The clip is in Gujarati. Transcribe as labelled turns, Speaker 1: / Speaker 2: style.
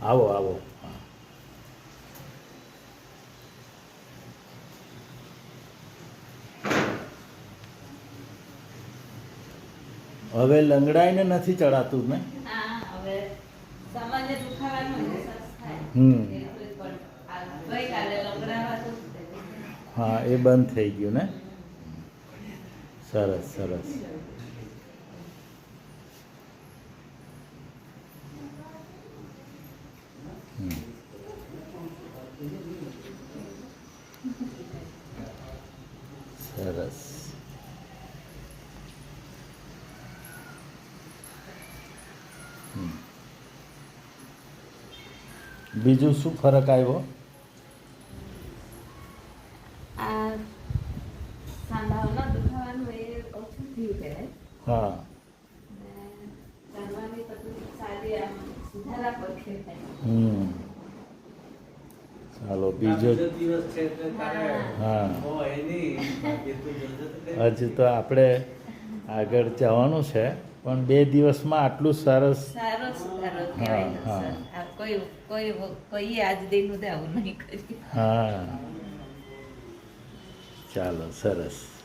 Speaker 1: આવો આવો હા. હવે લંગડાઈને નથી ચડાતું ને.
Speaker 2: હા હવે સામાન્ય દુખાવાનું અહેસાસ થાય
Speaker 1: હમ.
Speaker 2: એટલે પણ ગઈકાલે લંગડાવાતું જ તે.
Speaker 1: હા એ બંધ થઈ ગયું ને. સરસ સરસ. હમ. સરસ. હમ. બીજું શું ફરક આવ્યો?
Speaker 2: આ સાંધાઓના દુખાવાનું એ ઓછું થયું કહેવાય.
Speaker 1: હા
Speaker 2: અને ચાલવાની તકલીફ સારી આમ સુધારા પર થાય.
Speaker 1: હમ. ચાલો બીજો
Speaker 3: દિવસ છે એટલે તારે
Speaker 1: હા
Speaker 3: હોય નહીં બાકી તું જલ્દી તો કરી.
Speaker 1: હજુ તો આપણે આગળ જવાનું છે પણ 2 દિવસમાં આટલું સરસ.
Speaker 2: સારો સુધારો
Speaker 1: હા,
Speaker 2: કહેવાય
Speaker 1: હા.
Speaker 2: સર. આ કોઈએ આજ દિનું તો આવું નહીં કર્યું.
Speaker 1: હા ચાલો સરસ.